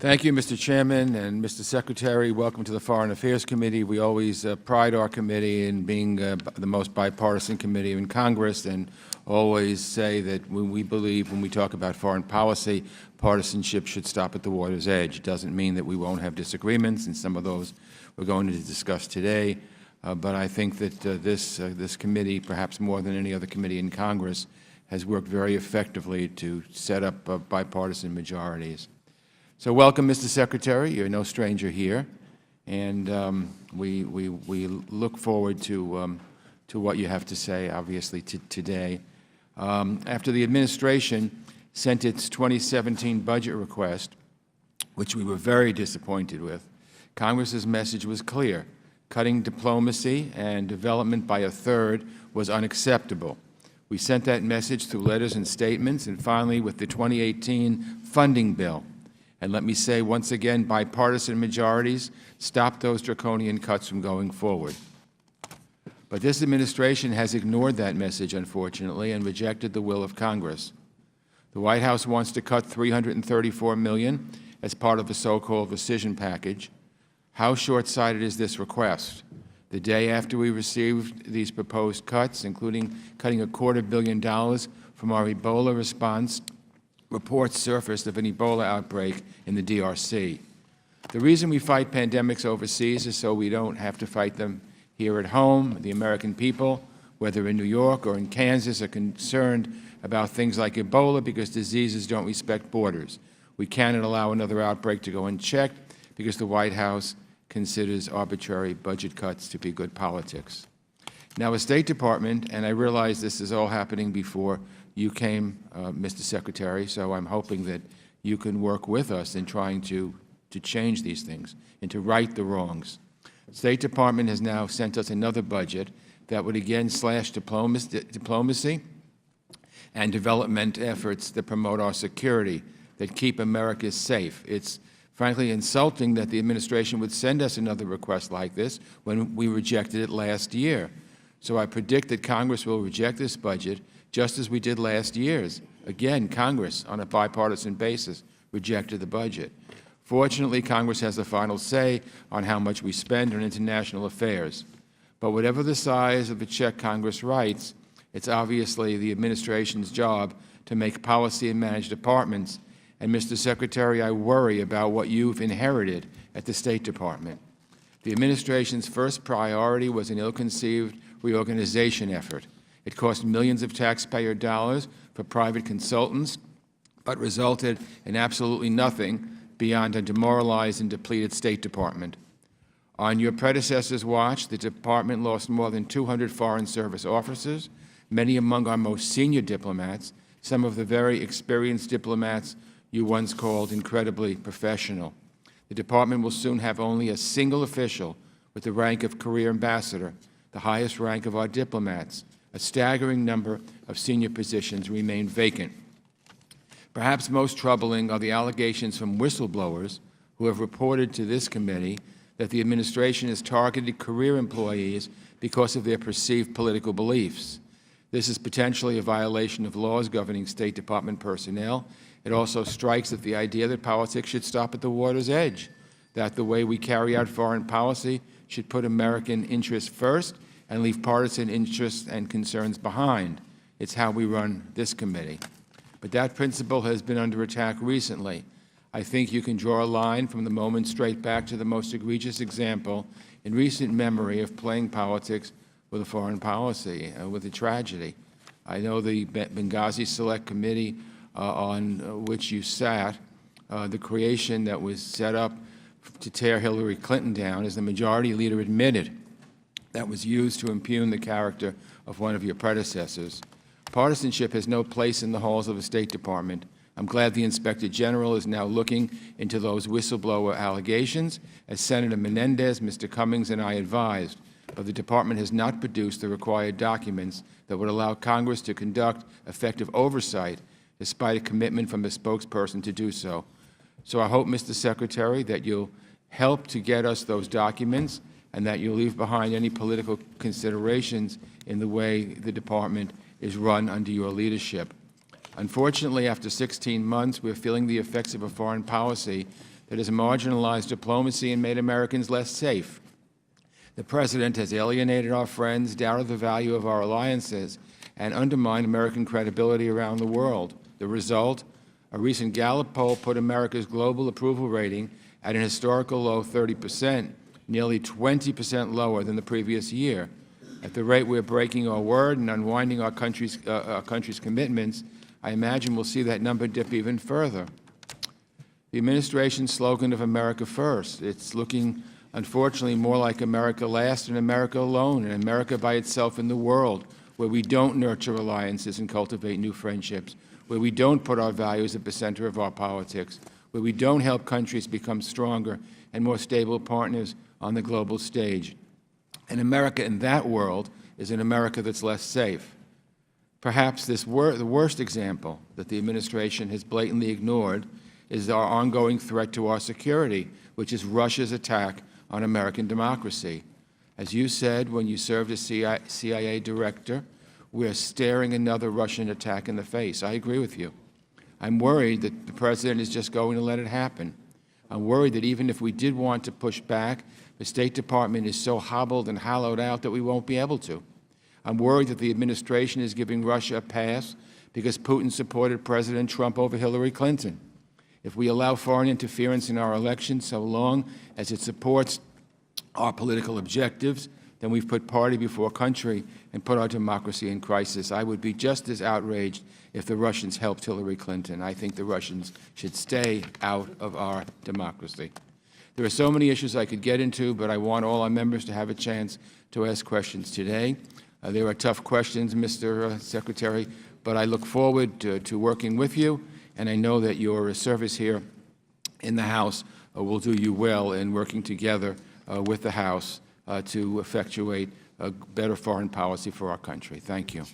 Thank you, Mr. Chairman and Mr. Secretary. Welcome to the Foreign Affairs Committee. We always pride our committee in being the most bipartisan committee in Congress, and always say that when we talk about foreign policy, partisanship should stop at the water's edge. It doesn't mean that we won't have disagreements, and some of those we're going to discuss today. But I think that this committee, perhaps more than any other committee in Congress, has worked very effectively to set up bipartisan majorities. So welcome, Mr. Secretary. You're no stranger here, and we look forward to what you have to say, obviously, today. After the administration sent its 2017 budget request, which we were very disappointed with, Congress's message was clear. Cutting diplomacy and development by a third was unacceptable. We sent that message through letters and statements, and finally with the 2018 funding bill. And let me say once again, bipartisan majorities stop those draconian cuts from going forward. But this administration has ignored that message, unfortunately, and rejected the will of Congress. The White House wants to cut $334 million as part of the so-called rescission package. How short-sighted is this request? The day after we received these proposed cuts, including cutting $250 million from our Ebola response, reports surfaced of an Ebola outbreak in the DRC. The reason we fight pandemics overseas is so we don't have to fight them here at home. The American people, whether in New York or in Kansas, are concerned about things like Ebola because diseases don't respect borders. We cannot allow another outbreak to go unchecked because the White House considers arbitrary budget cuts to be good politics. Now, the State Department, and I realize this is all happening before you came, Mr. Secretary, so I'm hoping that you can work with us in trying to change these things and to right the wrongs. The State Department has now sent us another budget that would again slash diplomacy and development efforts that promote our security, that keep America safe. It's frankly insulting that the administration would send us another request like this when we rejected it last year. So I predict that Congress will reject this budget just as we did last year's. Again, Congress, on a bipartisan basis, rejected the budget. Fortunately, Congress has the final say on how much we spend on international affairs. But whatever the size of the check Congress writes, it's obviously the administration's job to make policy and manage departments. And, Mr. Secretary, I worry about what you've inherited at the State Department. The administration's first priority was an ill-conceived reorganization effort. It cost millions of taxpayer dollars for private consultants, but resulted in absolutely nothing beyond a demoralized and depleted State Department. On your predecessor's watch, the Department lost more than 200 Foreign Service officers, many among our most senior diplomats, some of the very experienced diplomats you once called incredibly professional. The Department will soon have only a single official with the rank of Career Ambassador, the highest rank of our diplomats. A staggering number of senior positions remain vacant. Perhaps most troubling are the allegations from whistleblowers who have reported to this committee that the administration has targeted career employees because of their perceived political beliefs. This is potentially a violation of laws governing State Department personnel. It also strikes at the idea that politics should stop at the water's edge, that the way we carry out foreign policy should put American interests first and leave partisan interests and concerns behind. It's how we run this committee. But that principle has been under attack recently. I think you can draw a line from the moment straight back to the most egregious example in recent memory of playing politics with a foreign policy, with a tragedy. I know the Benghazi Select Committee on which you sat, the creation that was set up to tear Hillary Clinton down, as the majority leader admitted, that was used to impugn the character of one of your predecessors. Partisanship has no place in the halls of the State Department. I'm glad the Inspector General is now looking into those whistleblower allegations, as Senator Menendez, Mr. Cummings, and I advised. But the Department has not produced the required documents that would allow Congress to conduct effective oversight, despite a commitment from the spokesperson to do so. So I hope, Mr. Secretary, that you'll help to get us those documents and that you'll leave behind any political considerations in the way the Department is run under your leadership. Unfortunately, after 16 months, we're feeling the effects of a foreign policy that has marginalized diplomacy and made Americans less safe. The President has alienated our friends, doubted the value of our alliances, and undermined American credibility around the world. The result? A recent Gallup poll put America's global approval rating at an historical low 30%, nearly 20% lower than the previous year. At the rate we're breaking our word and unwinding our country's commitments, I imagine we'll see that number dip even further. The administration's slogan of America First, it's looking, unfortunately, more like America Last and America Alone, and America by itself in the world, where we don't nurture alliances and cultivate new friendships, where we don't put our values at the center of our politics, where we don't help countries become stronger and more stable partners on the global stage. And America in that world is an America that's less safe. Perhaps the worst example that the administration has blatantly ignored is our ongoing threat to our security, which is Russia's attack on American democracy. As you said when you served as CIA director, we're staring another Russian attack in the face. I agree with you. I'm worried that the President is just going to let it happen. I'm worried that even if we did want to push back, the State Department is so hobbled and hollowed out that we won't be able to. I'm worried that the administration is giving Russia a pass because Putin supported President Trump over Hillary Clinton. If we allow foreign interference in our elections so long as it supports our political objectives, then we've put party before country and put our democracy in crisis. I would be just as outraged if the Russians helped Hillary Clinton. I think the Russians should stay out of our democracy. There are so many issues I could get into, but I want all our members to have a chance to ask questions today. There are tough questions, Mr. Secretary, but I look forward to working with you, and I know that your service here in the House will do you well in working together with the House to effectuate a better foreign policy for our country. Thank you.